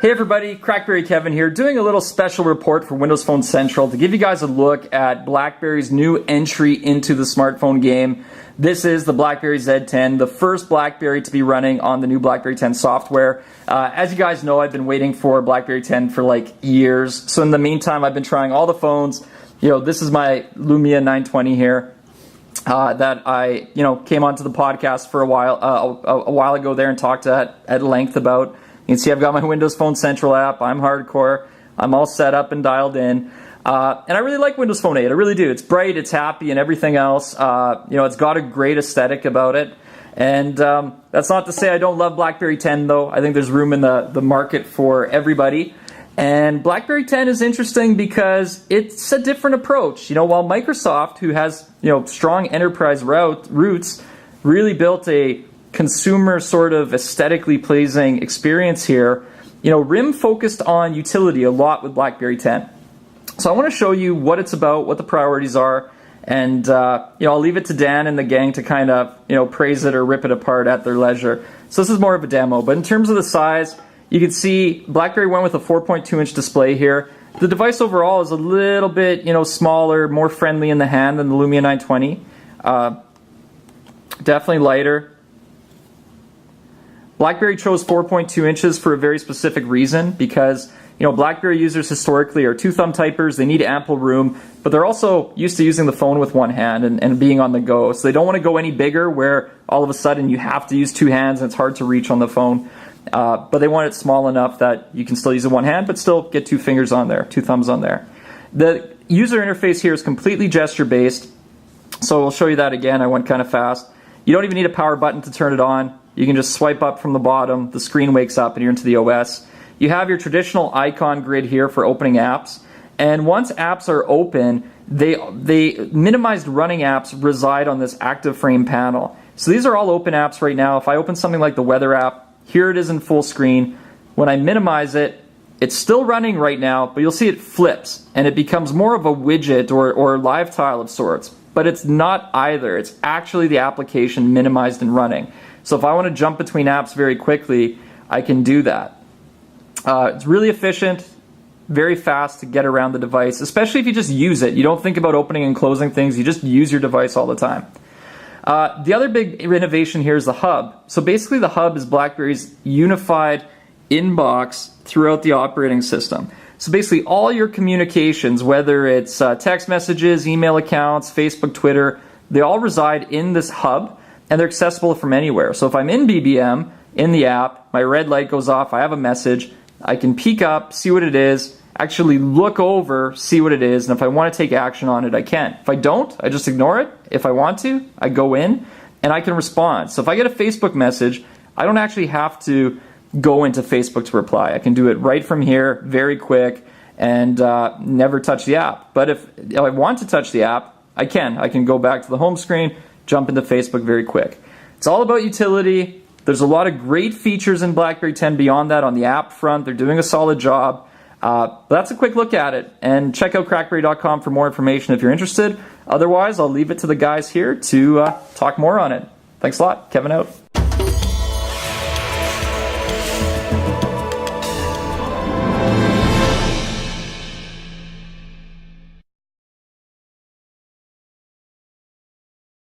Hey everybody, Crackberry Kevin here, doing a little special report for Windows Phone Central to give you guys a look at BlackBerry's new entry into the smartphone game. This is the BlackBerry Z10, the first BlackBerry to be running on the new BlackBerry 10 software. As you guys know, I've been waiting for BlackBerry 10 for like years. So in the meantime, I've been trying all the phones. This is my Lumia 920 here. That I, came onto the podcast for a while ago there and talked at length about. You can see I've got my Windows Phone Central app. I'm hardcore. I'm all set up and dialed in. And I really like Windows Phone 8. I really do. It's bright, it's happy, and everything else. It's got a great aesthetic about it. And that's not to say I don't love BlackBerry 10, though. I think there's room in the market for everybody. And BlackBerry 10 is interesting because it's a different approach. While Microsoft, who has strong enterprise roots, really built a consumer sort of aesthetically pleasing experience here, RIM focused on utility a lot with BlackBerry 10. So I want to show you what it's about, what the priorities are, and I'll leave it to Dan and the gang to kind of praise it or rip it apart at their leisure. So this is more of a demo, but in terms of the size, you can see BlackBerry went with a 4.2-inch display here. The device overall is a little bit smaller, more friendly in the hand than the Lumia 920. Definitely lighter. BlackBerry chose 4.2 inches for a very specific reason because BlackBerry users historically are two-thumb typers. They need ample room, but they're also used to using the phone with one hand and being on the go. So they don't want to go any bigger where all of a sudden you have to use two hands and it's hard to reach on the phone. But they want it small enough that you can still use it one hand, but still get two fingers on there, two thumbs on there. The user interface here is completely gesture-based. So I'll show you that again. I went kind of fast. You don't even need a power button to turn it on. You can just swipe up from the bottom, the screen wakes up and you're into the OS. You have your traditional icon grid here for opening apps. And once apps are open, they minimized running apps reside on this active frame panel. So these are all open apps right now. If I open something like the weather app, here it is in full screen. When I minimize it, it's still running right now, but you'll see it flips and it becomes more of a widget or live tile of sorts. But it's not either. It's actually the application minimized and running. So if I want to jump between apps very quickly, I can do that. It's really efficient, very fast to get around the device, especially if you just use it. You don't think about opening and closing things, you just use your device all the time. The other big innovation here is the hub. So basically the hub is BlackBerry's unified inbox throughout the operating system. So basically all your communications, whether it's text messages, email accounts, Facebook, Twitter, they all reside in this hub and they're accessible from anywhere. So if I'm in BBM, in the app, my red light goes off, I have a message, I can peek up, see what it is, actually look over, see what it is, and if I want to take action on it, I can. If I don't, I just ignore it. If I want to, I go in and I can respond. So if I get a Facebook message, I don't actually have to go into Facebook to reply. I can do it right from here, very quick, and never touch the app. But if I want to touch the app, I can. I can go back to the home screen, jump into Facebook very quick. It's all about utility. There's a lot of great features in BlackBerry 10 beyond that on the app front. They're doing a solid job. But that's a quick look at it. And check out crackberry.com for more information if you're interested. Otherwise, I'll leave it to the guys here to talk more on it. Thanks a lot. Kevin out.